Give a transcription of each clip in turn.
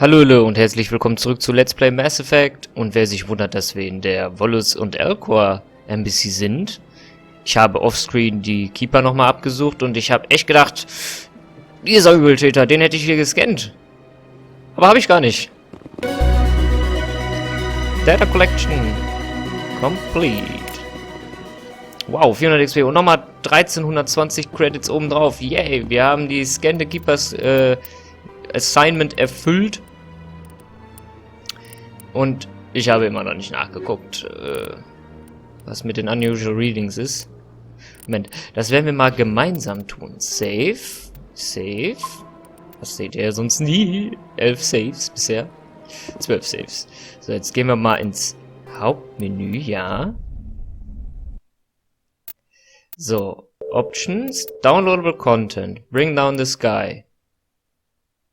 Hallo und herzlich willkommen zurück zu Let's Play Mass Effect. Und wer sich wundert, dass wir in der Volus und Elcor Embassy sind, ich habe offscreen die Keeper nochmal abgesucht und ich habe echt gedacht, dieser Übeltäter, den hätte ich hier gescannt. Aber habe ich gar nicht. Data Collection complete. Wow, 400 XP und nochmal 1320 Credits obendrauf. Yay, wir haben die Scan the Keepers Assignment erfüllt. Und ich habe immer noch nicht nachgeguckt, was mit den Unusual Readings ist. Moment, das werden wir mal gemeinsam tun. Save. Save. Das seht ihr sonst nie. 11 Saves bisher. 12 Saves. So, jetzt gehen wir mal ins Hauptmenü, ja. So, Options. Downloadable Content. Bring down the sky.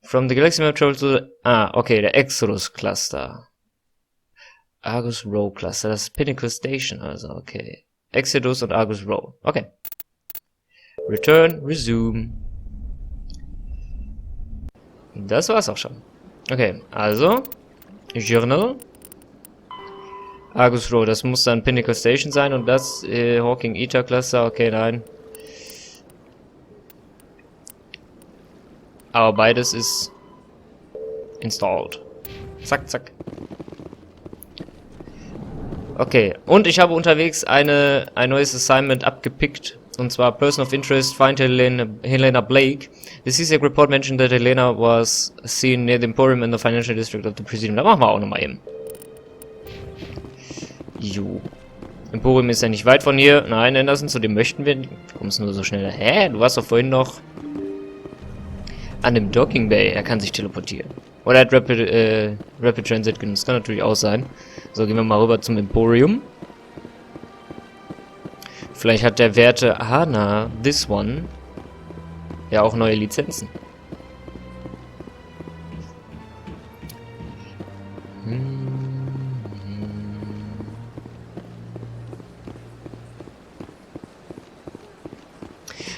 From the Galaxy Map Travel to the... Ah, okay, der Exodus Cluster. Argus Row Cluster, das ist Pinnacle Station, also, okay. Exodus und Argus Row, okay. Return, Resume. Das war's auch schon. Okay, also, Journal. Argus Row, das muss dann Pinnacle Station sein und das, Hawking Ether Cluster, okay, nein. Aber beides ist installed. Zack, zack. Okay, und ich habe unterwegs ein neues Assignment abgepickt. Und zwar Person of Interest, find Helena Blake. The CSEC report mentioned that Helena was seen near the Emporium in the financial district of the Presidium. Da machen wir auch nochmal eben. Jo. Emporium ist ja nicht weit von hier. Nein, Anderson, zu dem möchten wir nicht. Du kommst nur so schnell. Hä? Du warst doch vorhin noch an dem Docking Bay. Er kann sich teleportieren. Oder er hat Rapid Transit genutzt. Kann natürlich auch sein. So, gehen wir mal rüber zum Emporium. Vielleicht hat der Werte Hana, this one, ja auch neue Lizenzen.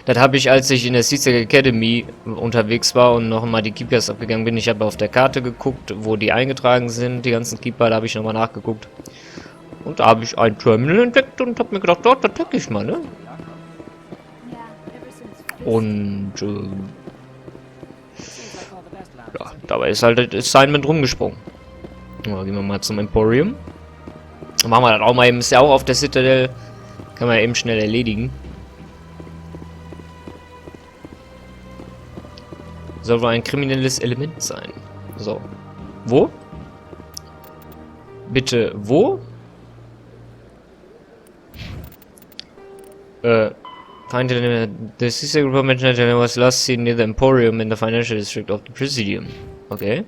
Das habe ich, als ich in der CSEC Academy unterwegs war und noch mal die Keepers abgegangen bin. Ich habe auf der Karte geguckt, wo die eingetragen sind, die ganzen Keeper, da habe ich nochmal nachgeguckt. Und da habe ich ein Terminal entdeckt und habe mir gedacht, dort, da check ich mal, ne? Und, ja, dabei ist halt das Assignment rumgesprungen. So, gehen wir mal zum Emporium. Machen wir das auch mal eben, ist ja auch auf der Citadel. Kann man ja eben schnell erledigen. Soll wohl ein kriminelles Element sein. So. Wo? Bitte, wo? Find the CSEC report mentioned that was last seen near the Emporium in the financial district of the Presidium. Okay.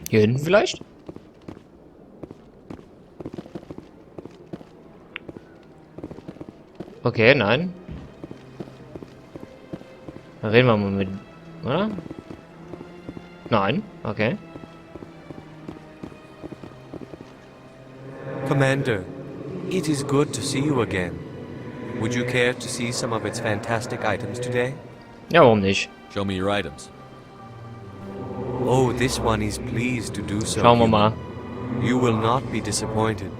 Hier hinten vielleicht? Okay, nein. Dann reden wir mal mit... Oder? Nein, okay. Commander, it is good to see you again. Would you care to see some of its fantastic items today? Ja, warum nicht? Show me your items. Oh, this one is pleased to do so. Schauen wir mal. You will not be disappointed.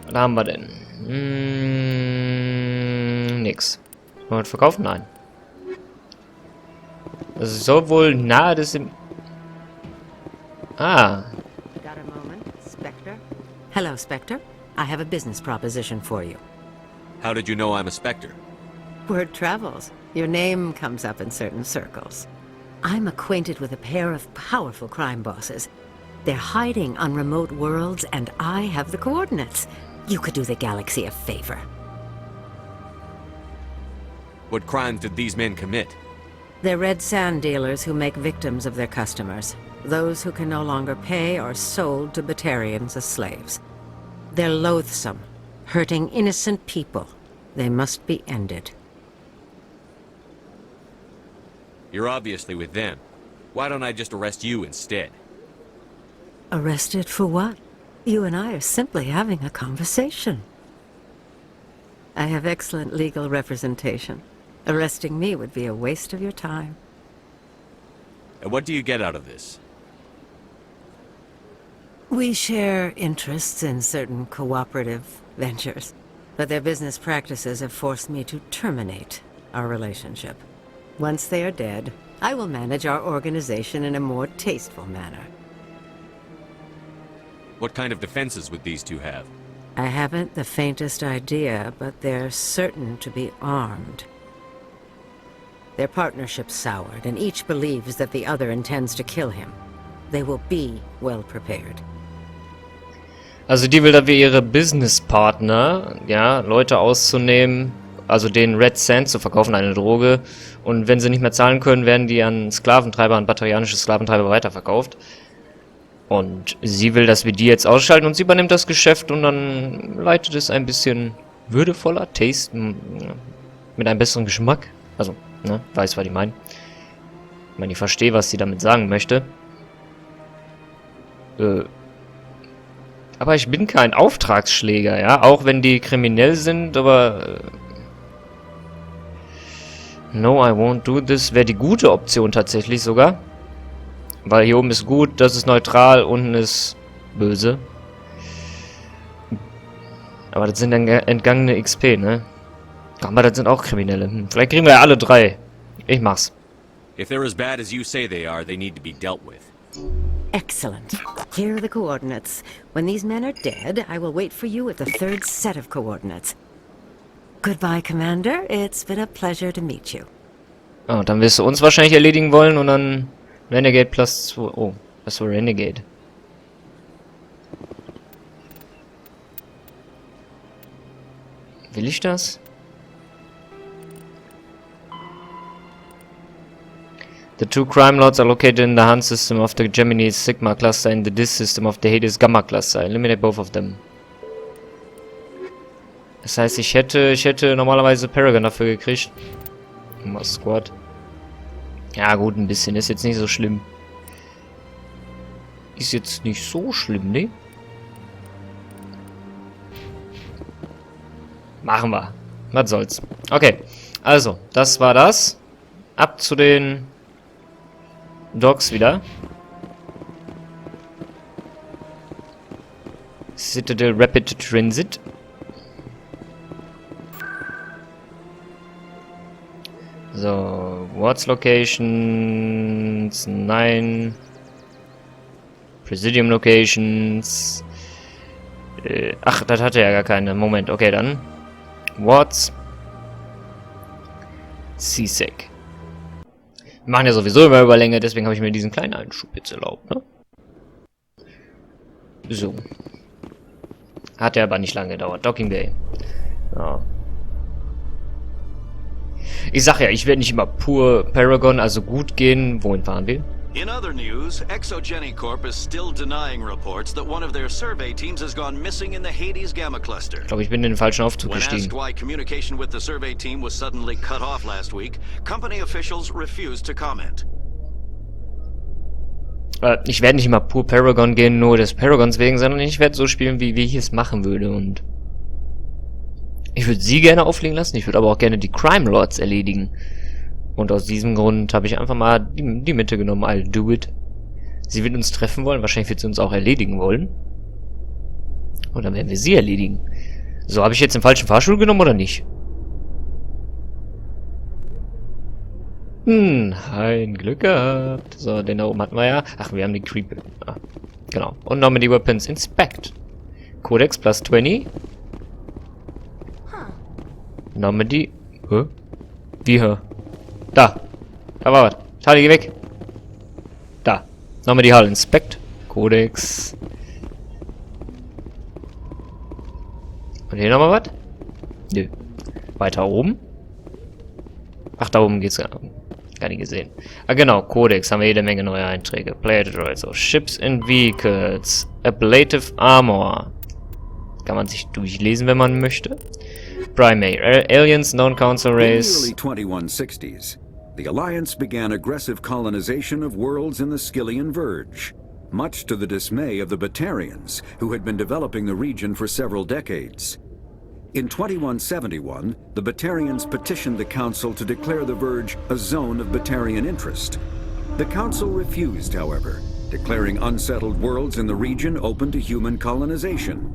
Was haben wir denn? Nix. Wollen wir verkaufen? Nein. Das ist so wohl nahe des... Ah. Got a moment, Spectre? Hello, Spectre. I have a business proposition for you. How did you know I'm a Spectre? Word travels. Your name comes up in certain circles. I'm acquainted with a pair of powerful crime bosses. They're hiding on remote worlds, and I have the coordinates. You could do the galaxy a favor. What crimes did these men commit? They're red sand dealers who make victims of their customers. Those who can no longer pay are sold to Batarians as slaves. They're loathsome, hurting innocent people. They must be ended. You're obviously with them. Why don't I just arrest you instead? Arrested for what? You and I are simply having a conversation. I have excellent legal representation. Arresting me would be a waste of your time. And what do you get out of this? We share interests in certain cooperative ventures, but their business practices have forced me to terminate our relationship. Once they are dead, I will manage our organization in a more tasteful manner. What kind of defenses would these two have? I haven't the faintest idea, but they're certain to be armed. Their partnership's soured, and each believes that the other intends to kill him. They will be well prepared. Also die will da wie ihre Businesspartner, ja, Leute auszunehmen, also denen Red Sand zu verkaufen, eine Droge. Und wenn sie nicht mehr zahlen können, werden die an Sklaventreiber, an batarianische Sklaventreiber weiterverkauft. Und sie will, dass wir die jetzt ausschalten und sie übernimmt das Geschäft und dann leitet es ein bisschen würdevoller, mit einem besseren Geschmack. Also, ne, weiß, was ich meine. Ich meine, ich verstehe, was sie damit sagen möchte. Aber ich bin kein Auftragsschläger, ja, auch wenn die kriminell sind, aber no, I won't do this wäre die gute Option tatsächlich sogar. Weil hier oben ist gut, das ist neutral, unten ist böse. Aber das sind dann entgangene XP, ne? Aber das sind auch Kriminelle. Vielleicht kriegen wir ja alle drei. Ich mach's. If they're as bad as you say they are, they need to be dealt with. Excellent. Here are the coordinates. When these men are dead, I will wait for you at the third set of coordinates. Goodbye, Commander. It's been a pleasure to meet you. Ah, und dann wirst du uns wahrscheinlich erledigen wollen und dann Renegade plus 2. Oh, das war Renegade. Will ich das? The two crime lords are located in the Hunt system of the Gemini Sigma cluster and the Dis system of the Hades Gamma cluster. Eliminate both of them. Das heißt, ich hätte normalerweise Paragon dafür gekriegt. Mal Squad. Ja gut, ein bisschen. Ist jetzt nicht so schlimm. Ist jetzt nicht so schlimm, ne? Machen wir. Was soll's. Okay. Also, das war das. Ab zu den Dogs wieder. Citadel Rapid Transit. So, Wards Locations, 9. Presidium Locations. Ach, das hatte ja gar keine. Moment, okay, dann. Wards. CSEC. Wir machen ja sowieso immer Überlänge, deswegen habe ich mir diesen kleinen Einschub jetzt erlaubt, ne? So. Hat ja aber nicht lange gedauert. Docking Bay. Ja. Ich sag ja, ich werde nicht immer pur Paragon, also gut gehen. Wohin fahren wir? In other news, Exogeny Corp is still denying reports that one of their survey teams has gone missing in the Hades Gamma cluster. Ich glaube, ich bin in den falschen Aufzug When gestiegen. asked why communication with the survey team was suddenly cut off last week, company officials refused to comment. Ich werde nicht immer pur Paragon gehen, nur des Paragons wegen, sondern ich werde so spielen, wie ich es machen würde. Und ich würde sie gerne auflegen lassen, ich würde aber auch gerne die Crime Lords erledigen. Und aus diesem Grund habe ich einfach mal die Mitte genommen. I'll do it. Sie wird uns treffen wollen. Wahrscheinlich wird sie uns auch erledigen wollen. Und dann werden wir sie erledigen. So, habe ich jetzt den falschen Fahrstuhl genommen oder nicht? Ein Glück gehabt. So, den da oben hatten wir ja. Ach, wir haben die Creep. Ah, genau. Und Normandy Weapons Inspect. Codex plus 20. Normandy. Hä? Wie hä? Da. Da war was. Charlie, geh weg. Da. Normandy Hull Inspect. Codex. Und hier nochmal was? Nö. Weiter oben. Ach, da oben geht's gar nicht gesehen. Ah, genau. Codex. Haben wir jede Menge neue Einträge. Player Droids. So. Ships and Vehicles. Ablative Armor. Kann man sich durchlesen, wenn man möchte. Primate. Aliens, Non-Council In the Race. early 2160s, the Alliance began aggressive colonization of worlds in the Skyllian Verge, much to the dismay of the Batarians, who had been developing the region for several decades. In 2171, the Batarians petitioned the Council to declare the Verge a zone of Batarian interest. The Council refused, however, declaring unsettled worlds in the region open to human colonization.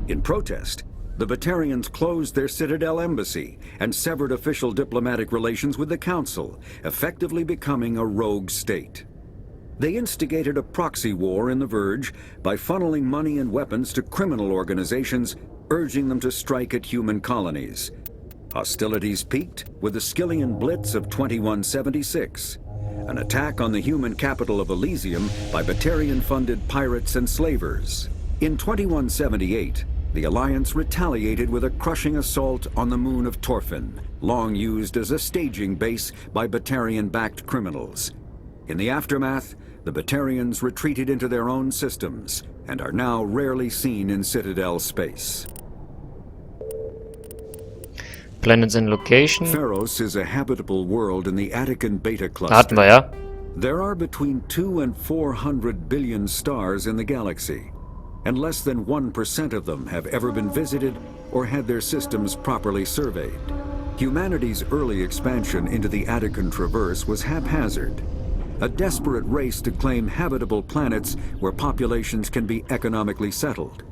In protest, the Batarians closed their Citadel embassy and severed official diplomatic relations with the Council, effectively becoming a rogue state. They instigated a proxy war in the Verge by funneling money and weapons to criminal organizations, urging them to strike at human colonies. Hostilities peaked with the Skyllian Blitz of 2176, an attack on the human capital of Elysium by Batarian-funded pirates and slavers. In 2178, the Alliance retaliated with a crushing assault on the moon of Torfin, long used as a staging base by Batarian-backed criminals. In the aftermath, the Batarians retreated into their own systems and are now rarely seen in Citadel space. Planets and location. Pharos is a habitable world in the Attican Beta cluster. Hatten wir ja. There are between 200 and 400 billion stars in the galaxy, and less than 1% of them have ever been visited or had their systems properly surveyed. Humanity's early expansion into the Attican Traverse was haphazard, a desperate race to claim habitable planets where populations can be economically settled.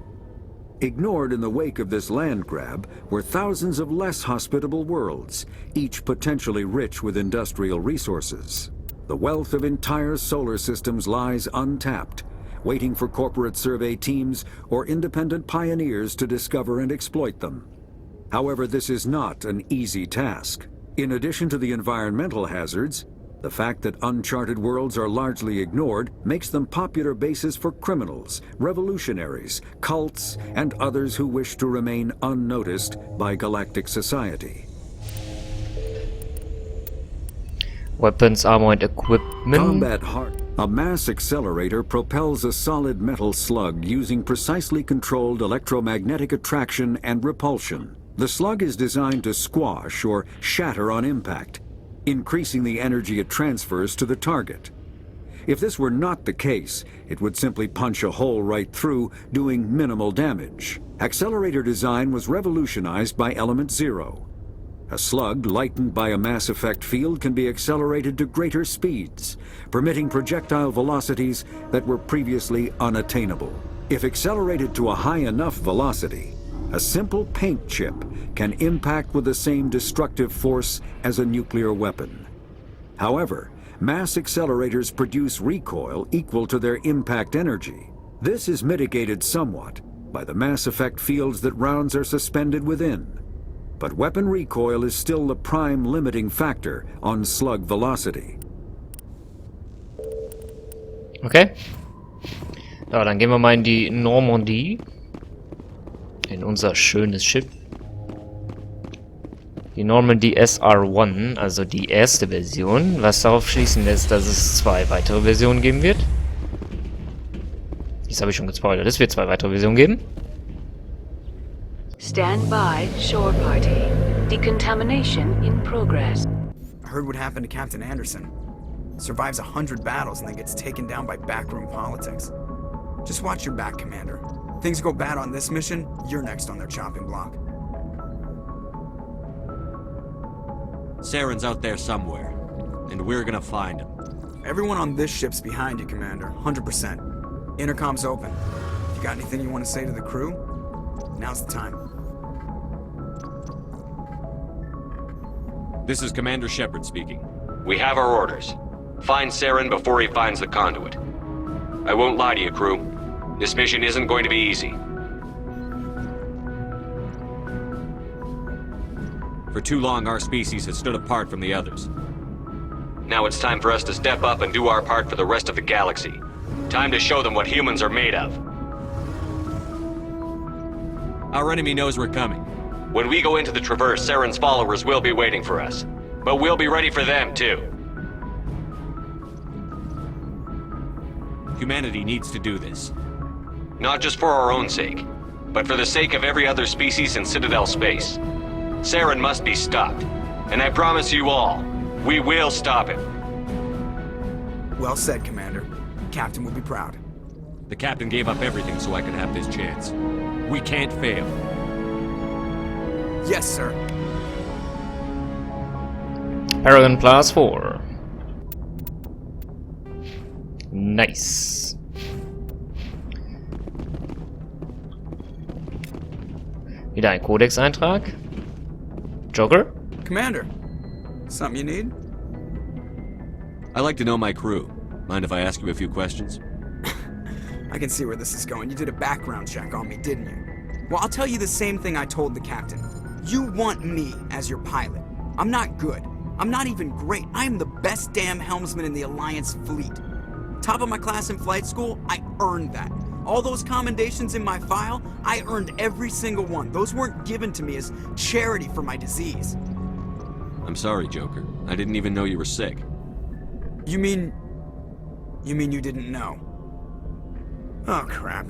Ignored in the wake of this land grab were thousands of less hospitable worlds, each potentially rich with industrial resources. The wealth of entire solar systems lies untapped, waiting for corporate survey teams or independent pioneers to discover and exploit them. However, this is not an easy task. In addition to the environmental hazards, the fact that uncharted worlds are largely ignored makes them popular bases for criminals, revolutionaries, cults, and others who wish to remain unnoticed by galactic society. Weapons, armor, and equipment. Combat heart. A mass accelerator propels a solid metal slug using precisely controlled electromagnetic attraction and repulsion. The slug is designed to squash or shatter on impact, increasing the energy it transfers to the target. If this were not the case, it would simply punch a hole right through, doing minimal damage. Accelerator design was revolutionized by Element Zero. A slug lightened by a mass effect field can be accelerated to greater speeds, permitting projectile velocities that were previously unattainable. If accelerated to a high enough velocity, a simple paint chip can impact with the same destructive force as a nuclear weapon. However, mass accelerators produce recoil equal to their impact energy. This is mitigated somewhat by the mass effect fields that rounds are suspended within. But weapon recoil is still the prime limiting factor on slug velocity. Okay. Ja, dann gehen wir mal in die Normandy. In unser schönes Schiff. Die Normandy SR1, also die erste Version, was darauf schließen lässt, dass es 2 weitere Versionen geben wird. Das habe ich schon gespoilert. Es wird 2 weitere Versionen geben. Stand by, shore party. Decontamination in progress. I heard what happened to Captain Anderson. Survives 100 battles and then gets taken down by backroom politics. Just watch your back, Commander. Things go bad on this mission, you're next on their chopping block. Saren's out there somewhere, and we're gonna find him. Everyone on this ship's behind you, Commander. 100%. Intercom's open. If you got anything you want to say to the crew, now's the time. This is Commander Shepard speaking. We have our orders. Find Saren before he finds the conduit. I won't lie to you, crew. This mission isn't going to be easy. For too long, our species has stood apart from the others. Now it's time for us to step up and do our part for the rest of the galaxy. Time to show them what humans are made of. Our enemy knows we're coming. When we go into the Traverse, Saren's followers will be waiting for us. But we'll be ready for them, too. Humanity needs to do this. Not just for our own sake, but for the sake of every other species in Citadel space. Saren must be stopped. And I promise you all, We will stop it. Well said, Commander. Captain will be proud. The captain gave up everything so I could have this chance. We can't fail. Yes, sir. Paragon plus 4. Nice. Wieder ein Codex-Eintrag. Joker? Commander, something you need? I like to know my crew. Mind if I ask you a few questions? I can see where this is going. You did a background check on me, didn't you? Well, I'll tell you the same thing I told the captain. You want me as your pilot. I'm not good. I'm not even great. I am the best damn helmsman in the Alliance fleet. Top of my class in flight school, I earned that. All those commendations in my file, I earned every single one. Those weren't given to me as charity for my disease. I'm sorry, Joker. I didn't even know you were sick. You mean you didn't know? Oh, crap.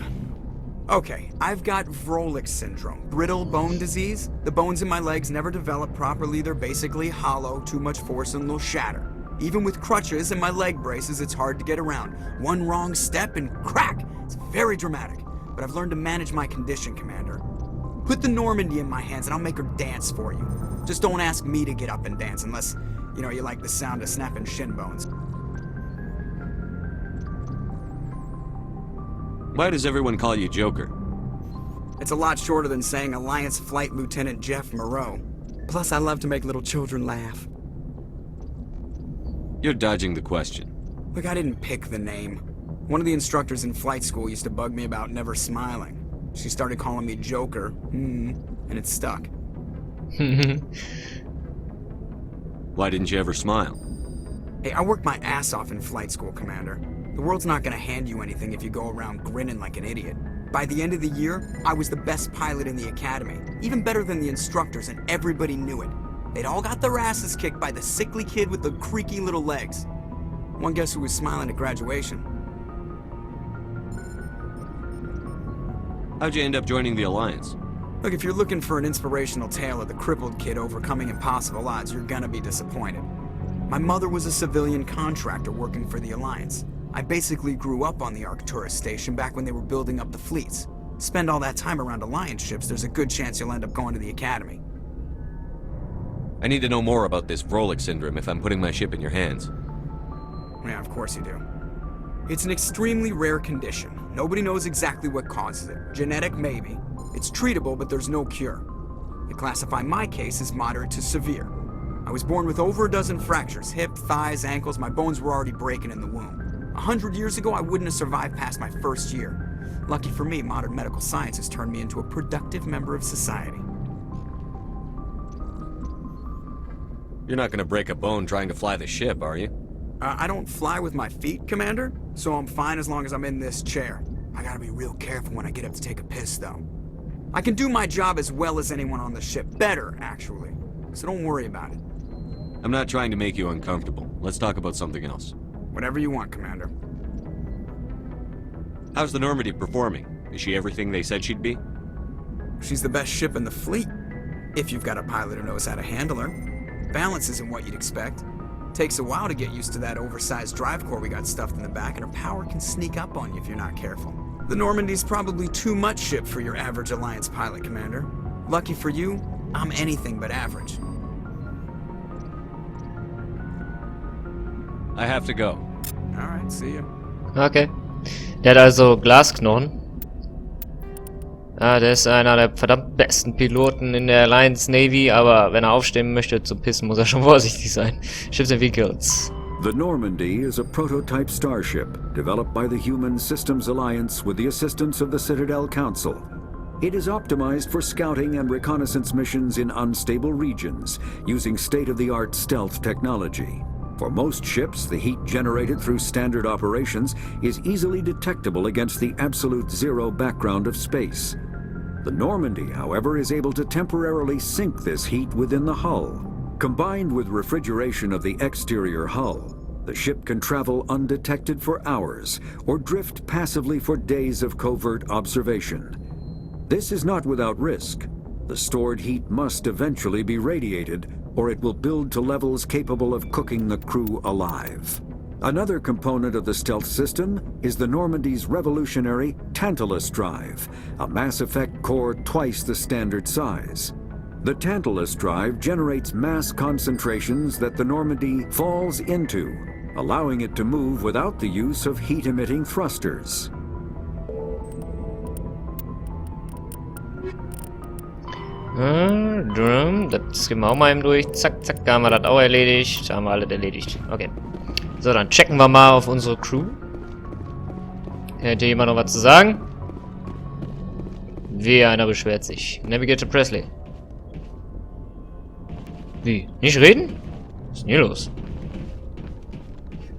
Okay, I've got Vrolik syndrome, brittle bone disease. The bones in my legs never develop properly. They're basically hollow, too much force and they'll shatter. Even with crutches and my leg braces, it's hard to get around. One wrong step and crack! It's very dramatic. But I've learned to manage my condition, Commander. Put the Normandy in my hands and I'll make her dance for you. Just don't ask me to get up and dance unless, you know, you like the sound of snapping shin bones. Why does everyone call you Joker? It's a lot shorter than saying Alliance Flight Lieutenant Jeff Moreau. Plus, I love to make little children laugh. You're dodging the question. Look, I didn't pick the name. One of the instructors in flight school used to bug me about never smiling. She started calling me Joker, and it stuck. Why didn't you ever smile? Hey, I worked my ass off in flight school, Commander. The world's not gonna hand you anything if you go around grinning like an idiot. By the end of the year, I was the best pilot in the academy, even better than the instructors, and everybody knew it. They'd all got their asses kicked by the sickly kid with the creaky little legs. One guess who was smiling at graduation? How'd you end up joining the Alliance? Look, if you're looking for an inspirational tale of the crippled kid overcoming impossible odds, you're gonna be disappointed. My mother was a civilian contractor working for the Alliance. I basically grew up on the Arcturus station back when they were building up the fleets. Spend all that time around Alliance ships, there's a good chance you'll end up going to the Academy. I need to know more about this Vrolik syndrome if I'm putting my ship in your hands. Yeah, of course you do. It's an extremely rare condition. Nobody knows exactly what causes it. Genetic, maybe. It's treatable, but there's no cure. They classify my case as moderate to severe. I was born with over a dozen fractures, hip, thighs, ankles. My bones were already breaking in the womb. 100 years ago, I wouldn't have survived past my first year. Lucky for me, modern medical science has turned me into a productive member of society. You're not gonna break a bone trying to fly the ship, are you? I don't fly with my feet, Commander, so I'm fine as long as I'm in this chair. I gotta be real careful when I get up to take a piss, though. I can do my job as well as anyone on the ship. Better, actually. So don't worry about it. I'm not trying to make you uncomfortable. Let's talk about something else. Whatever you want, Commander. How's the Normandy performing? Is she everything they said she'd be? She's the best ship in the fleet, if you've got a pilot who knows how to handle her. Balance isn't what you'd expect. Takes a while to get used to that oversized drive core we got stuffed in the back, and her power can sneak up on you if you're not careful. The Normandy's probably too much ship for your average Alliance pilot, Commander. Lucky for you, I'm anything but average. I have to go. Alright, see you. Okay. Der hat also Glasknochen. Ah, der ist einer der verdammt besten Piloten in der Alliance Navy, aber wenn er aufstehen möchte zum Pissen, muss er schon vorsichtig sein. Ships and Vehicles. The Normandy is a prototype starship developed by the Human Systems Alliance with the assistance of the Citadel Council. It is optimized for scouting and reconnaissance missions in unstable regions using state-of-the-art stealth technology. For most ships, the heat generated through standard operations is easily detectable against the absolute zero background of space. The Normandy, however, is able to temporarily sink this heat within the hull. Combined with refrigeration of the exterior hull, the ship can travel undetected for hours or drift passively for days of covert observation. This is not without risk. The stored heat must eventually be radiated or it will build to levels capable of cooking the crew alive. Another component of the stealth system is the Normandy's revolutionary Tantalus drive, a Mass Effect core twice the standard size. The Tantalus drive generates mass concentrations that the Normandy falls into, allowing it to move without the use of heat-emitting thrusters. Das gehen wir auch mal eben durch. Zack, zack, da haben wir das auch erledigt. Da haben wir alles erledigt. Okay. So, dann checken wir mal auf unsere Crew. Hätte jemand noch was zu sagen? Wie, einer beschwert sich. Navigator Presley. Wie? Nicht reden? Was ist denn hier los?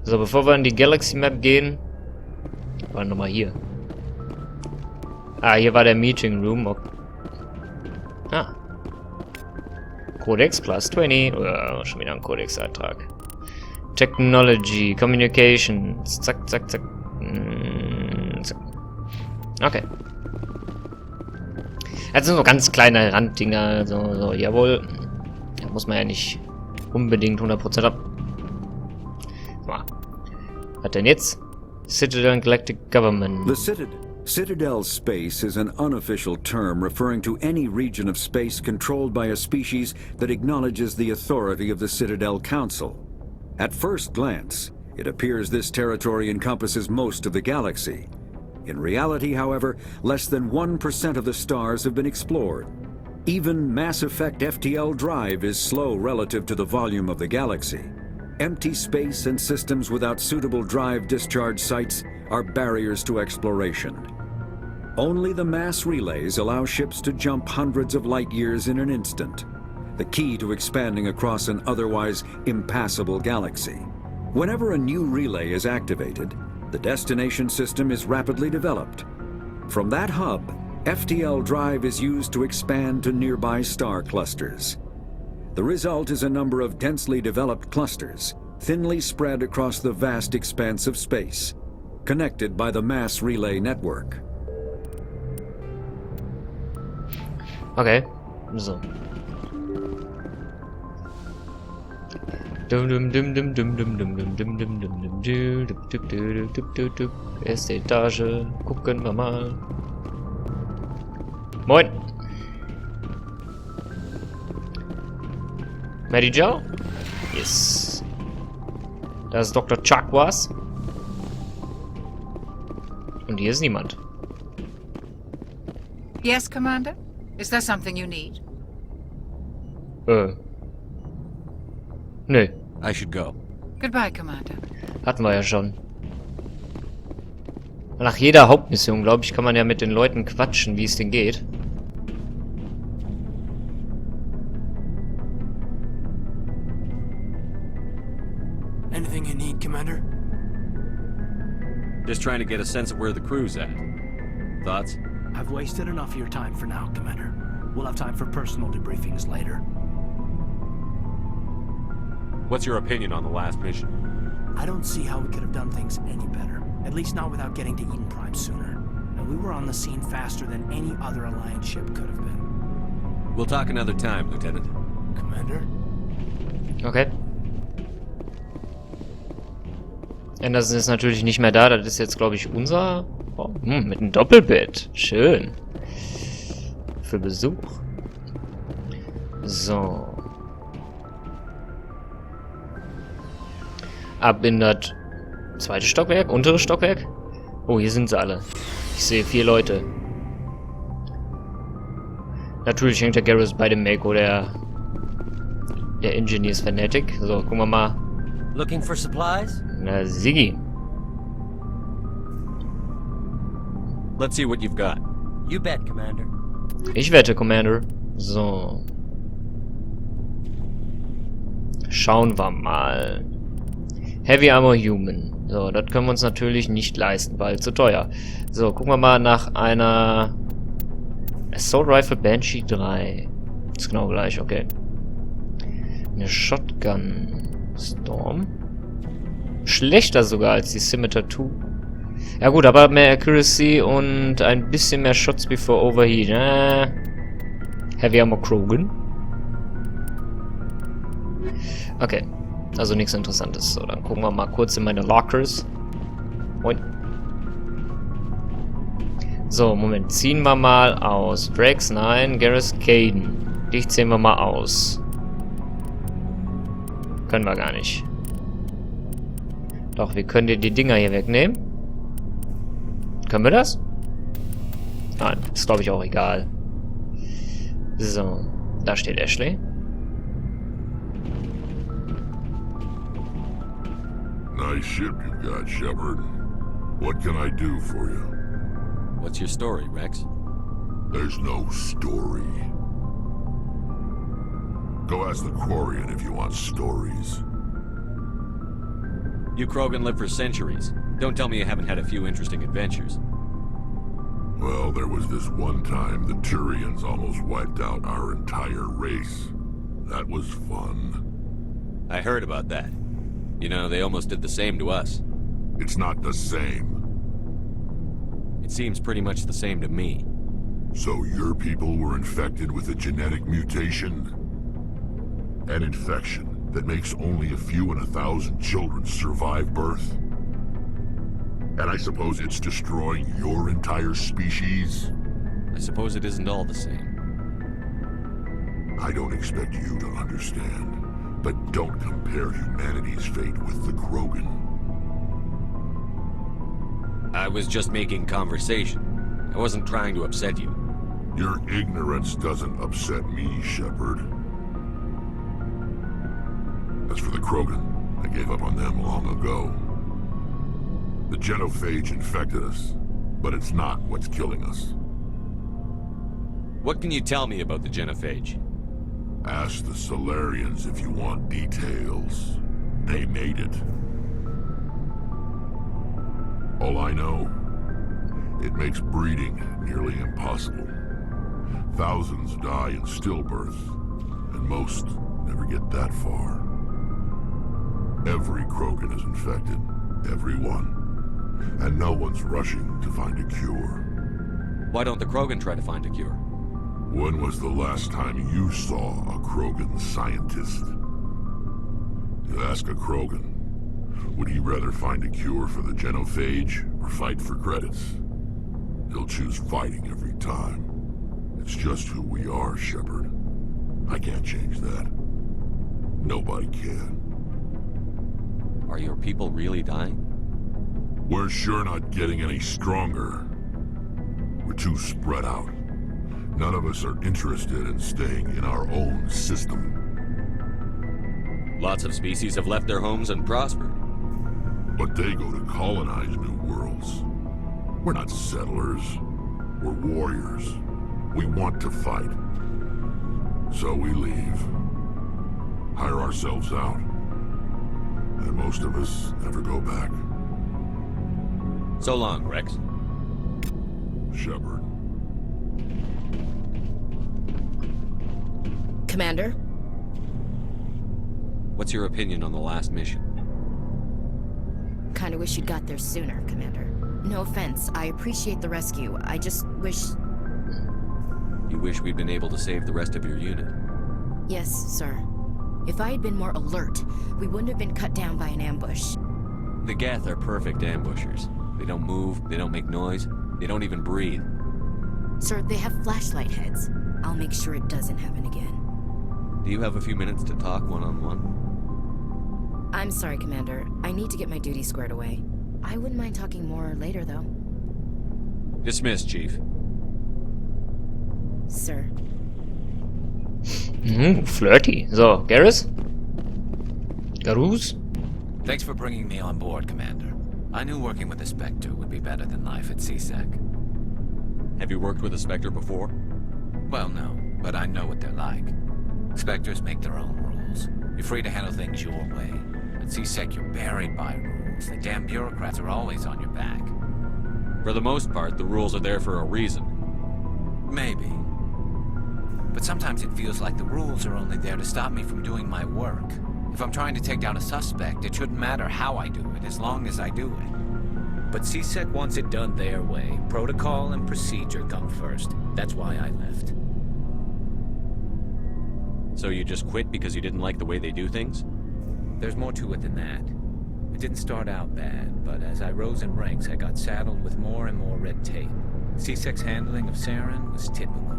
So, bevor wir in die Galaxy Map gehen. War nochmal hier. Ah, hier war der Meeting Room. Okay. Ah. Codex plus 20. Oh, schon wieder ein Codex-Eintrag. Technology, Communications. Zack, zack, zack. Zack. Okay. Das sind so ganz kleine Randdinger. So, jawohl. Da muss man ja nicht unbedingt 100% ab. Was denn jetzt? Citadel Galactic Government. The Citadel space is an unofficial term referring to any region of space controlled by a species that acknowledges the authority of the Citadel Council. At first glance, it appears this territory encompasses most of the galaxy. In reality, however, less than 1% of the stars have been explored. Even Mass Effect FTL drive is slow relative to the volume of the galaxy. Empty space and systems without suitable drive discharge sites are barriers to exploration. Only the mass relays allow ships to jump hundreds of light years in an instant, the key to expanding across an otherwise impassable galaxy. Whenever a new relay is activated, the destination system is rapidly developed. From that hub, FTL drive is used to expand to nearby star clusters. The result is a number of densely developed clusters, thinly spread across the vast expanse of space, connected by the mass relay network. Okay, so. Erste Etage, gucken wir mal. Moin! Mary Jo? Yes. Da ist Dr. Chuck was. Und hier ist niemand. Yes, Commander? Is there something you need? Nö. I should go. Goodbye, Commander. Hatten wir ja schon. Nach jeder Hauptmission, glaube ich, kann man ja mit den Leuten quatschen, wie es denen geht. Anything you need, Commander? Just trying to get a sense of where the crew's at. Thoughts? I've wasted enough of your time for now, Commander. We'll have time for personal debriefings later. What's your opinion on the last mission? I don't see how we could have done things any better. At least not without getting to Eden Prime sooner. And we were on the scene faster than any other Alliance ship could have been. We'll talk another time, Lieutenant. Commander? Okay. Anderson ist natürlich nicht mehr da. Das ist jetzt, glaube ich, unser... Oh, mit einem Doppelbett. Schön. Für Besuch. So. Ab in das zweite Stockwerk, untere Stockwerk. Oh, hier sind sie alle. Ich sehe 4 Leute. Natürlich hängt der Garrus bei dem Mako, der Engineers Fanatic. So, gucken wir mal. Looking for supplies? Na, Siggi. Let's see what you've got. You bet, Commander. Ich wette, Commander. So. Schauen wir mal. Heavy Armor Human. So, das können wir uns natürlich nicht leisten, weil zu teuer. So, gucken wir mal nach einer Assault Rifle Banshee 3. Ist genau gleich, okay. Eine Shotgun Storm. Schlechter sogar als die Scimitar 2. Ja gut, aber mehr Accuracy und ein bisschen mehr Shots before Overheat. Heavy Armor Krogan. Okay, also nichts Interessantes. So, dann gucken wir mal kurz in meine Lockers. Moin. So, Moment. Ziehen wir mal aus. Drax, nein. Garrus, Caden. Dich ziehen wir mal aus. Können wir gar nicht. Doch, wir können dir die Dinger hier wegnehmen. Können wir das? Nein, ist glaube ich auch egal. So, da steht Ashley. Nice ship you've got, Shepard. What can I do for you? What's your story, Rex? There's no story. Go ask the Quarian if you want stories. You Krogan live for centuries. Don't tell me you haven't had a few interesting adventures. Well, there was this one time the Turians almost wiped out our entire race. That was fun. I heard about that. You know, they almost did the same to us. It's not the same. It seems pretty much the same to me. So your people were infected with a genetic mutation? An infection that makes only a few in 1,000 children survive birth? And I suppose it's destroying your entire species? I suppose it isn't all the same. I don't expect you to understand, but don't compare humanity's fate with the Krogan. I was just making conversation. I wasn't trying to upset you. Your ignorance doesn't upset me, Shepard. As for the Krogan, I gave up on them long ago. The genophage infected us, but it's not what's killing us. What can you tell me about the genophage? Ask the Solarians if you want details. They made it. All I know, it makes breeding nearly impossible. Thousands die in stillbirth, and most never get that far. Every Krogan is infected. Every one. And no one's rushing to find a cure. Why don't the Krogan try to find a cure? When was the last time you saw a Krogan scientist? You ask a Krogan, would he rather find a cure for the genophage or fight for credits? He'll choose fighting every time. It's just who we are, Shepard. I can't change that. Nobody can. Are your people really dying? We're sure not getting any stronger. We're too spread out. None of us are interested in staying in our own system. Lots of species have left their homes and prospered. But they go to colonize new worlds. We're not settlers. We're warriors. We want to fight. So we leave. Hire ourselves out. And most of us never go back. So long, Rex. Shepard. Commander? What's your opinion on the last mission? Kinda wish you'd got there sooner, Commander. No offense, I appreciate the rescue. I just wish... You wish we'd been able to save the rest of your unit? Yes, sir. If I had been more alert, we wouldn't have been cut down by an ambush. The Geth are perfect ambushers. They don't move, they don't make noise, they don't even breathe. Sir, they have flashlight heads. I'll make sure it doesn't happen again. Do you have a few minutes to talk one-on-one? I'm sorry, Commander. I need to get my duty squared away. I wouldn't mind talking more later, though. Dismissed, Chief. Sir. Flirty. So, Garrus? Garus? Thanks for bringing me on board, Commander. I knew working with a Spectre would be better than life at CSEC. Have you worked with a Spectre before? Well, no, but I know what they're like. Spectres make their own rules. You're free to handle things your way. At CSEC, you're buried by rules. The damn bureaucrats are always on your back. For the most part, the rules are there for a reason. Maybe. But sometimes it feels like the rules are only there to stop me from doing my work. If I'm trying to take down a suspect, it shouldn't matter how I do it, as long as I do it. But CSEC wants it done their way. Protocol and procedure come first. That's why I left. So you just quit because you didn't like the way they do things? There's more to it than that. It didn't start out bad, but as I rose in ranks, I got saddled with more and more red tape. C6's handling of Saren was typical.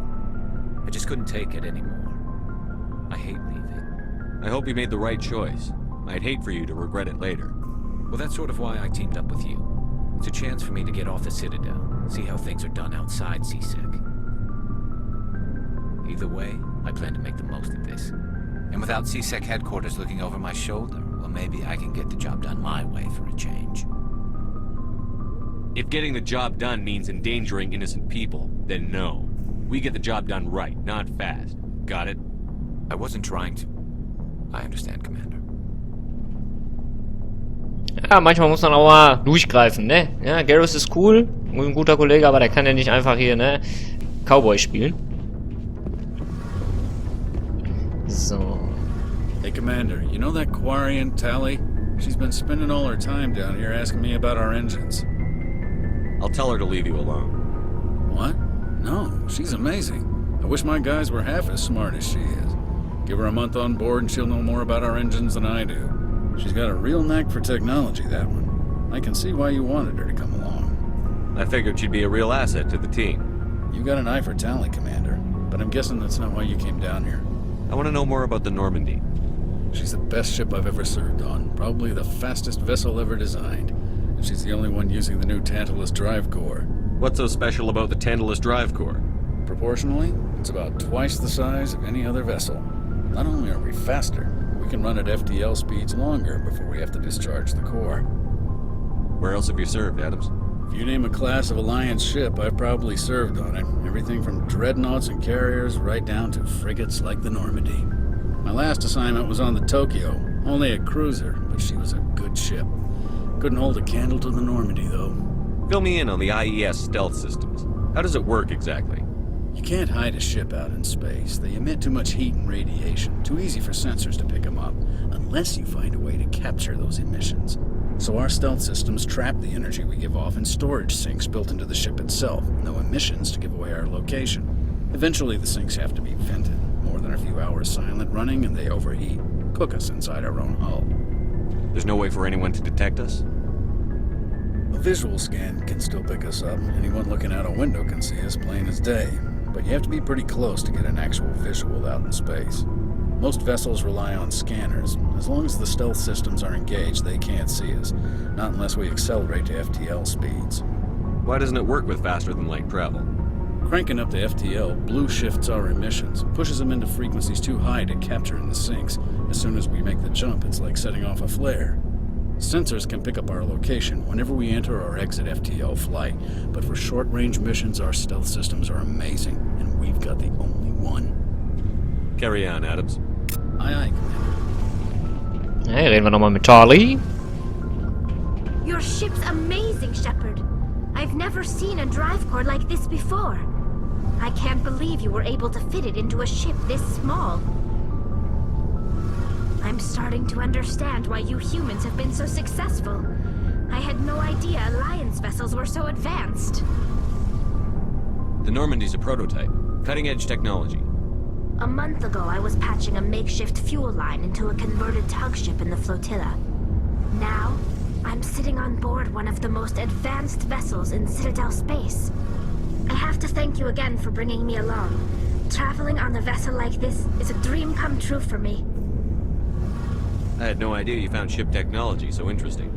I just couldn't take it anymore. I hate leaving. I hope you made the right choice. I'd hate for you to regret it later. Well, that's sort of why I teamed up with you. It's a chance for me to get off the Citadel, see how things are done outside CSEC. Either way, I plan to make the most of this. And without CSEC headquarters looking over my shoulder, well, maybe I can get the job done my way for a change. If getting the job done means endangering innocent people, then no. We get the job done right, not fast. Got it? I wasn't trying to. I understand, Commander. Ja, manchmal muss man auch mal durchgreifen, ne? Ja, Garrus ist cool, ein guter Kollege, aber der kann ja nicht einfach hier, ne, Cowboy spielen. So. Hey, Commander, you know that Quarian, Tally? She's been spending all her time down here asking me about our engines. I'll tell her to leave you alone. What? No, she's amazing. I wish my guys were half as smart as she is. Give her a month on board and she'll know more about our engines than I do. She's got a real knack for technology, that one. I can see why you wanted her to come along. I figured she'd be a real asset to the team. You got an eye for Tally, Commander, but I'm guessing that's not why you came down here. I want to know more about the Normandy. She's the best ship I've ever served on, probably the fastest vessel ever designed. And she's the only one using the new Tantalus drive core. What's so special about the Tantalus drive core? Proportionally, it's about twice the size of any other vessel. Not only are we faster, we can run at FTL speeds longer before we have to discharge the core. Where else have you served, Adams? If you name a class of Alliance ship, I've probably served on it. Everything from dreadnoughts and carriers right down to frigates like the Normandy. My last assignment was on the Tokyo, only a cruiser, but she was a good ship. Couldn't hold a candle to the Normandy, though. Fill me in on the IES stealth systems. How does it work exactly? You can't hide a ship out in space. They emit too much heat and radiation. Too easy for sensors to pick them up, unless you find a way to capture those emissions. So our stealth systems trap the energy we give off in storage sinks built into the ship itself. No emissions to give away our location. Eventually the sinks have to be vented. More than a few hours silent running and they overheat. Cook us inside our own hull. There's no way for anyone to detect us? A visual scan can still pick us up. Anyone looking out a window can see us plain as day. But you have to be pretty close to get an actual visual out in space. Most vessels rely on scanners. As long as the stealth systems are engaged, they can't see us. Not unless we accelerate to FTL speeds. Why doesn't it work with faster-than-light travel? Cranking up to FTL blue shifts our emissions, pushes them into frequencies too high to capture in the sinks. As soon as we make the jump, it's like setting off a flare. Sensors can pick up our location whenever we enter or exit FTL flight, but for short-range missions, our stealth systems are amazing, and we've got the only one. Carry on, Adams. Aye, aye, Commander. Hey, reden wir nochmal mit Charlie. Your ship's amazing, Shepard. I've never seen a drive core like this before. I can't believe you were able to fit it into a ship this small. I'm starting to understand why you humans have been so successful. I had no idea Alliance vessels were so advanced. The Normandy's a prototype. Cutting-edge technology. A month ago, I was patching a makeshift fuel line into a converted tug ship in the flotilla. Now, I'm sitting on board one of the most advanced vessels in Citadel space. I have to thank you again for bringing me along. Traveling on a vessel like this is a dream come true for me. I had no idea you found ship technology so interesting.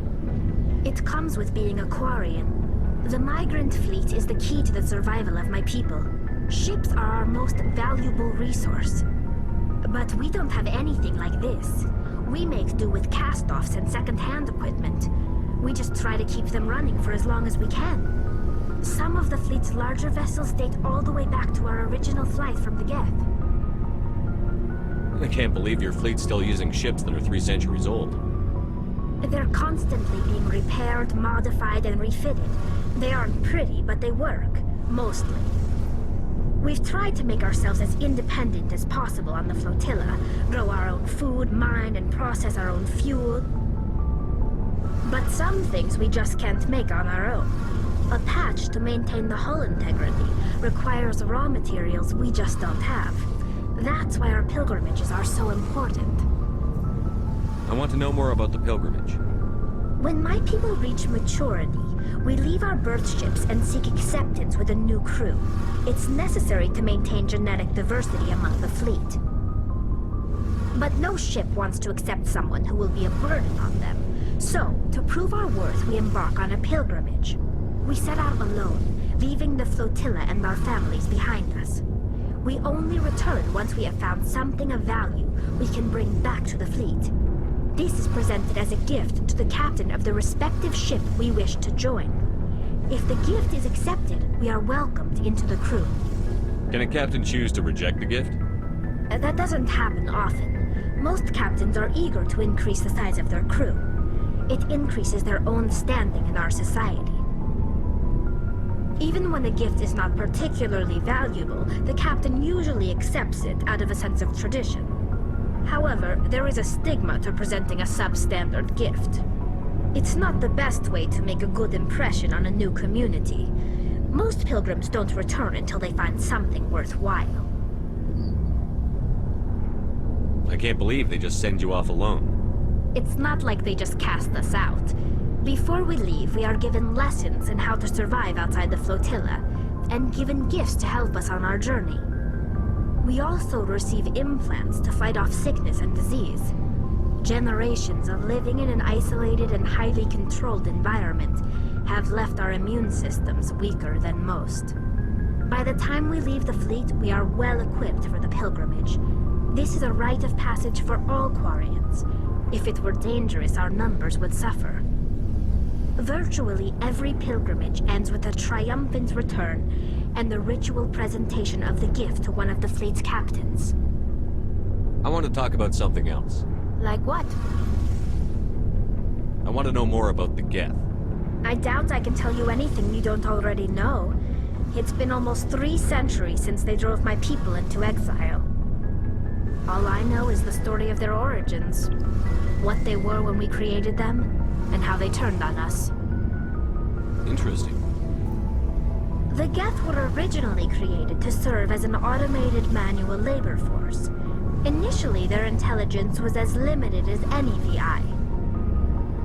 It comes with being a Quarian. The migrant fleet is the key to the survival of my people. Ships are our most valuable resource. But we don't have anything like this. We make do with cast-offs and second-hand equipment. We just try to keep them running for as long as we can. Some of the fleet's larger vessels date all the way back to our original flight from the Geth. I can't believe your fleet's still using ships that are 3 centuries old. They're constantly being repaired, modified, and refitted. They aren't pretty, but they work. Mostly. We've tried to make ourselves as independent as possible on the flotilla, grow our own food, mine, and process our own fuel. But some things we just can't make on our own. A patch to maintain the hull integrity requires raw materials we just don't have. That's why our pilgrimages are so important. I want to know more about the pilgrimage. When my people reach maturity, we leave our birth ships and seek acceptance with a new crew. It's necessary to maintain genetic diversity among the fleet. But no ship wants to accept someone who will be a burden on them. So, to prove our worth, we embark on a pilgrimage. We set out alone, leaving the flotilla and our families behind us. We only return once we have found something of value we can bring back to the fleet. This is presented as a gift to the captain of the respective ship we wish to join. If the gift is accepted, we are welcomed into the crew. Can a captain choose to reject the gift? That doesn't happen often. Most captains are eager to increase the size of their crew. It increases their own standing in our society. Even when the gift is not particularly valuable, the captain usually accepts it out of a sense of tradition. However, there is a stigma to presenting a substandard gift. It's not the best way to make a good impression on a new community. Most pilgrims don't return until they find something worthwhile. I can't believe they just send you off alone. It's not like they just cast us out. Before we leave, we are given lessons in how to survive outside the flotilla, and given gifts to help us on our journey. We also receive implants to fight off sickness and disease. Generations of living in an isolated and highly controlled environment have left our immune systems weaker than most. By the time we leave the fleet, we are well equipped for the pilgrimage. This is a rite of passage for all Quarians. If it were dangerous, our numbers would suffer. Virtually every pilgrimage ends with a triumphant return and the ritual presentation of the gift to one of the fleet's captains. I want to talk about something else. Like what? I want to know more about the Geth. I doubt I can tell you anything you don't already know. It's been almost 3 centuries since they drove my people into exile. All I know is the story of their origins, what they were when we created them, and how they turned on us. Interesting. The Geth were originally created to serve as an automated manual labor force. Initially, their intelligence was as limited as any VI.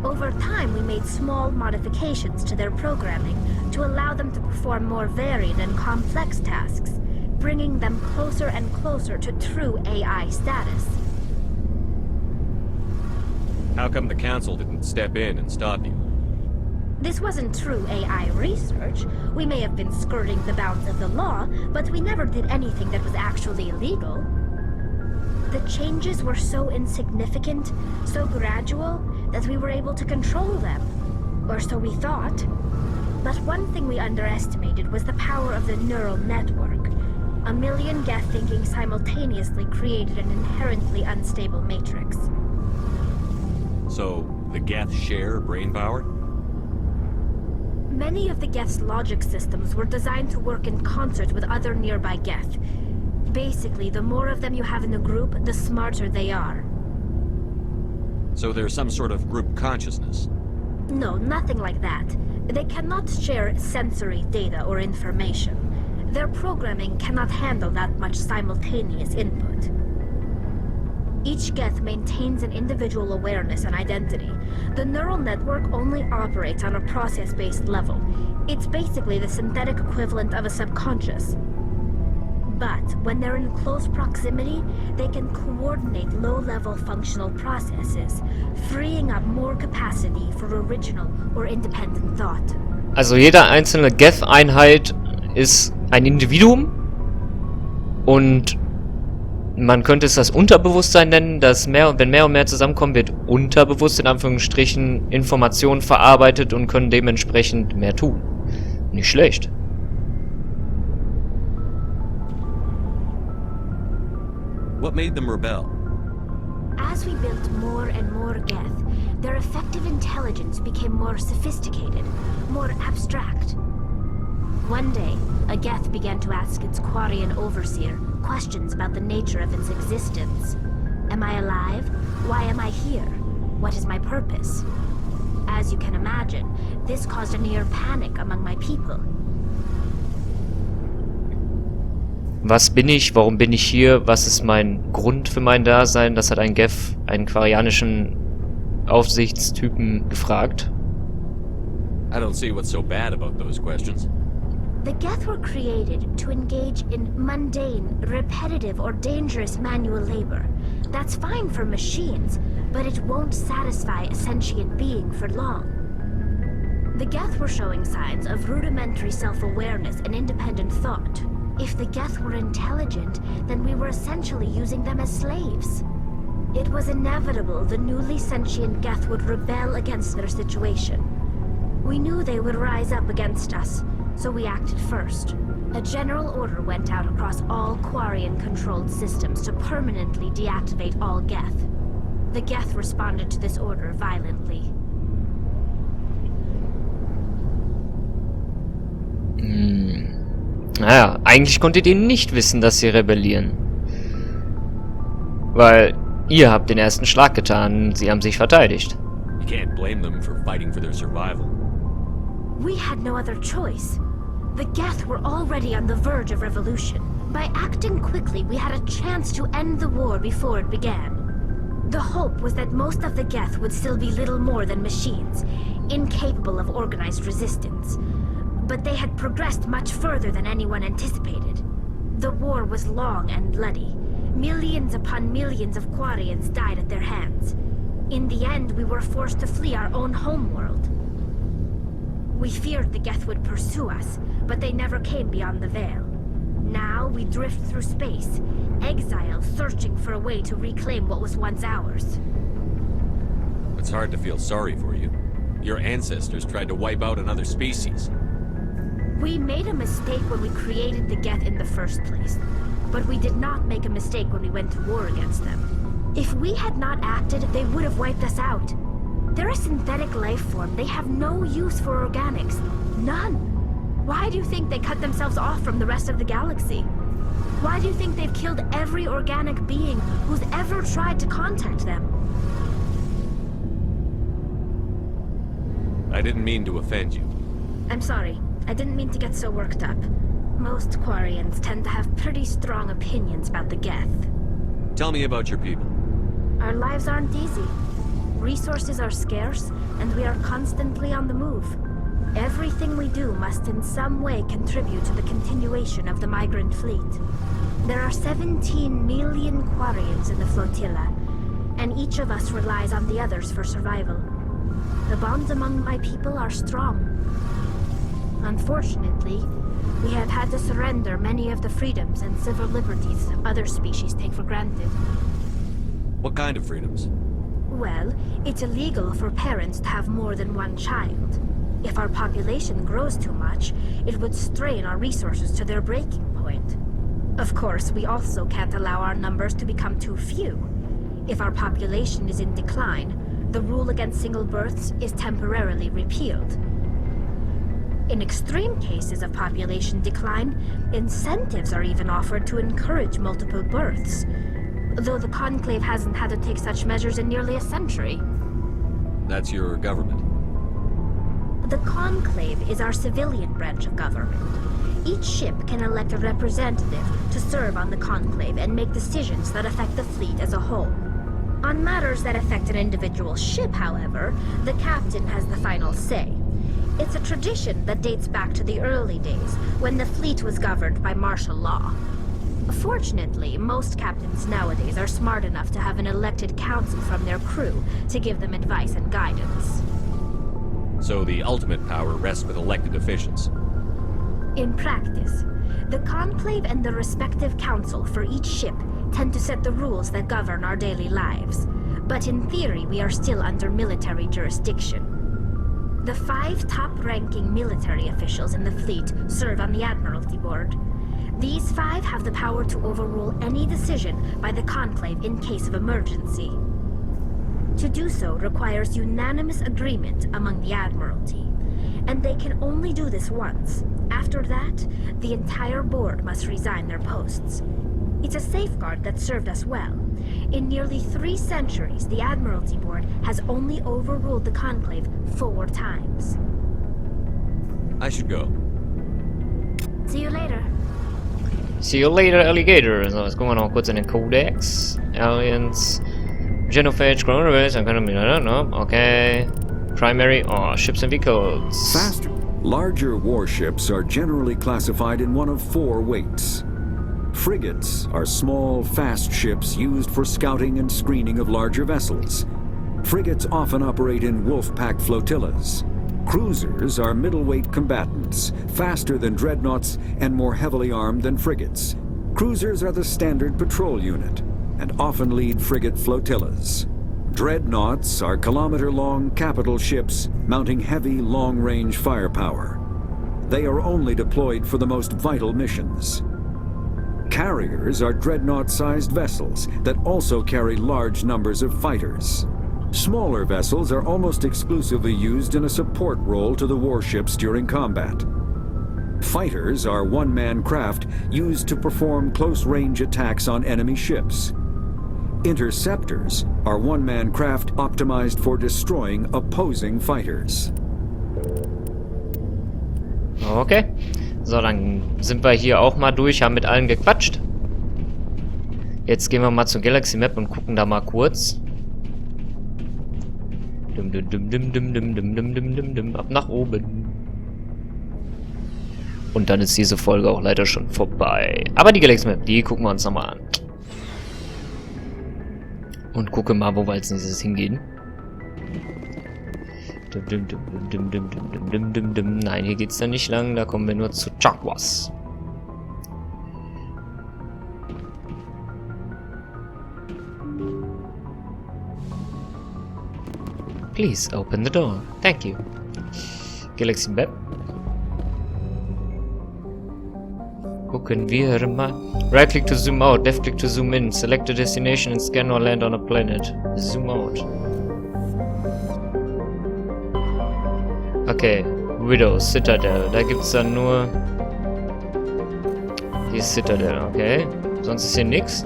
Over time, we made small modifications to their programming to allow them to perform more varied and complex tasks, bringing them closer and closer to true AI status. How come the Council didn't step in and stop you? This wasn't true AI research. We may have been skirting the bounds of the law, but we never did anything that was actually illegal. The changes were so insignificant, so gradual, that we were able to control them. Or so we thought. But one thing we underestimated was the power of the neural network. A million Geth thinking simultaneously created an inherently unstable matrix. So, the Geth share brain power? Many of the Geth's logic systems were designed to work in concert with other nearby Geth. Basically, the more of them you have in a group, the smarter they are. So there's some sort of group consciousness? No, nothing like that. They cannot share sensory data or information. Their programming cannot handle that much simultaneous input. Each Geth maintains an individual awareness and identity. The neural network only operates on a process-based level. It's basically the synthetic equivalent of a subconscious. But when they're in close proximity, they can coordinate low-level functional processes, freeing up more capacity for original or independent thought. Also jede einzelne Geth-Einheit ist ein Individuum und man könnte es das Unterbewusstsein nennen, dass wenn mehr und mehr zusammenkommen, wird unterbewusst in Anführungsstrichen Informationen verarbeitet und können dementsprechend mehr tun. Nicht schlecht. What made them rebel? As we built more and more Geth, their effective intelligence became more sophisticated, more abstract. One day, a Geth began to ask its Quarian overseer questions about the nature of its existence. Am I alive? Why am I here? What is my purpose? As you can imagine, this caused a near panic among my people. Was bin ich? Warum bin ich hier? Was ist mein Grund für mein Dasein? Das hat ein Geth, einen quarianischen Aufsichtstypen, gefragt. I don't see what's so bad about those questions. The Geth were created to engage in mundane, repetitive, or dangerous manual labor. That's fine for machines, but it won't satisfy a sentient being for long. The Geth were showing signs of rudimentary self-awareness and independent thought. If the Geth were intelligent, then we were essentially using them as slaves. It was inevitable the newly sentient Geth would rebel against their situation. We knew they would rise up against us, so we acted first. A general order went out across all Quarian-controlled systems to permanently deactivate all Geth. The Geth responded to this order violently. Naja, eigentlich konntet ihr nicht wissen, dass sie rebellieren. Weil ihr habt den ersten Schlag getan, sie haben sich verteidigt. You can't blame them for fighting for their survival. We had no other choice. The Geth were already on the verge of revolution. By acting quickly, we had a chance to end the war before it began. The hope was that most of the Geth would still be little more than machines, incapable of organized resistance. But they had progressed much further than anyone anticipated. The war was long and bloody. Millions upon millions of Quarians died at their hands. In the end, we were forced to flee our own homeworld. We feared the Geth would pursue us, but they never came beyond the Veil. Now we drift through space, exile searching for a way to reclaim what was once ours. It's hard to feel sorry for you. Your ancestors tried to wipe out another species. We made a mistake when we created the Geth in the first place, but we did not make a mistake when we went to war against them. If we had not acted, they would have wiped us out. They're a synthetic life form. They have no use for organics. None. Why do you think they cut themselves off from the rest of the galaxy? Why do you think they've killed every organic being who's ever tried to contact them? I didn't mean to offend you. I'm sorry. I didn't mean to get so worked up. Most Quarians tend to have pretty strong opinions about the Geth. Tell me about your people. Our lives aren't easy. Resources are scarce, and we are constantly on the move. Everything we do must in some way contribute to the continuation of the migrant fleet. There are 17 million Quarians in the flotilla, and each of us relies on the others for survival. The bonds among my people are strong. Unfortunately, we have had to surrender many of the freedoms and civil liberties other species take for granted. What kind of freedoms? Well, it's illegal for parents to have more than one child. If our population grows too much, it would strain our resources to their breaking point. Of course, we also can't allow our numbers to become too few. If our population is in decline, the rule against single births is temporarily repealed. In extreme cases of population decline, incentives are even offered to encourage multiple births, though the Conclave hasn't had to take such measures in nearly a century. That's your government. The Conclave is our civilian branch of government. Each ship can elect a representative to serve on the Conclave and make decisions that affect the fleet as a whole. On matters that affect an individual ship, however, the captain has the final say. It's a tradition that dates back to the early days, when the fleet was governed by martial law. Fortunately, most captains nowadays are smart enough to have an elected council from their crew to give them advice and guidance. So the ultimate power rests with elected officials. In practice, the Conclave and the respective council for each ship tend to set the rules that govern our daily lives. But in theory, we are still under military jurisdiction. The 5 top-ranking military officials in the fleet serve on the Admiralty Board. These 5 have the power to overrule any decision by the Conclave in case of emergency. To do so requires unanimous agreement among the Admiralty, and they can only do this once. After that, the entire board must resign their posts. It's a safeguard that served us well. In nearly 3 centuries, the Admiralty Board has only overruled the Conclave 4 times. I should go. See you later. See you later, Alligator. So, jetzt gucken wir noch kurz in den Codex. Aliens. Genophage, Coronavirus, okay. Primary, ships and vehicles. Faster. Larger warships are generally classified in one of 4 weights. Frigates are small, fast ships used for scouting and screening of larger vessels. Frigates often operate in wolf-pack flotillas. Cruisers are middleweight combatants, faster than dreadnoughts and more heavily armed than frigates. Cruisers are the standard patrol unit and often lead frigate flotillas. Dreadnoughts are kilometer-long capital ships mounting heavy, long-range firepower. They are only deployed for the most vital missions. Carriers are dreadnought-sized vessels that also carry large numbers of fighters. Smaller vessels are almost exclusively used in a support role to the warships during combat. Fighters are one-man craft used to perform close-range attacks on enemy ships. Interceptors are one-man craft optimized for destroying opposing fighters. Okay. So, dann sind wir hier auch mal durch, haben mit allen gequatscht. Jetzt gehen wir mal zur Galaxy Map und gucken da mal kurz. Ab nach oben. Und dann ist diese Folge auch leider schon vorbei. Aber die Galaxy Map, die gucken wir uns nochmal an. Und gucke mal, wo wir als nächstes hingehen. Nein, hier geht's dann nicht lang. Da kommen wir nur zu Jaguars. Please open the door. Thank you. Galaxy Map. Gucken wir mal. Right click to zoom out, left click to zoom in. Select a destination and scan or land on a planet. Zoom out. Okay, Widow, Citadel. Da gibt's dann nur die Citadel, okay. Sonst ist hier nix.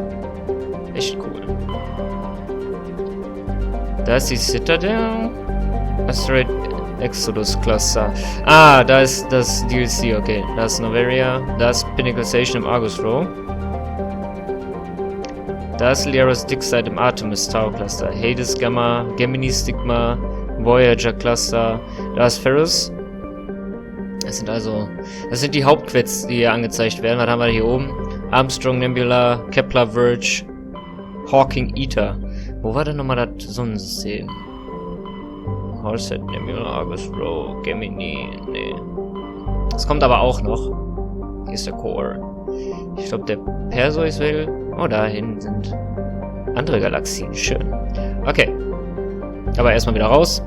Echt cool. Da ist die Citadel. Asteroid Exodus Cluster. Ah, da ist das DLC, okay. Da ist Noveria. Da ist Pinnacle Station im Argus Row. Da ist Liara's Dickside im Artemis Tower Cluster. Hades Gamma, Gemini Stigma, Voyager Cluster. Da ist Ferris. Das sind die Hauptquests, die hier angezeigt werden. Was haben wir hier oben? Armstrong Nebula, Kepler Verge, Hawking Ether. Wo war denn nochmal das Sonnensystem? Horsehead Nebula, Argus Row, Gemini. Nee. Das kommt aber auch noch. Hier ist der Core. Ich glaube, der Perseus will. Oh, da hinten sind andere Galaxien. Schön. Okay. Aber erstmal wieder raus.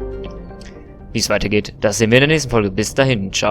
Wie es weitergeht, das sehen wir in der nächsten Folge. Bis dahin. Ciao.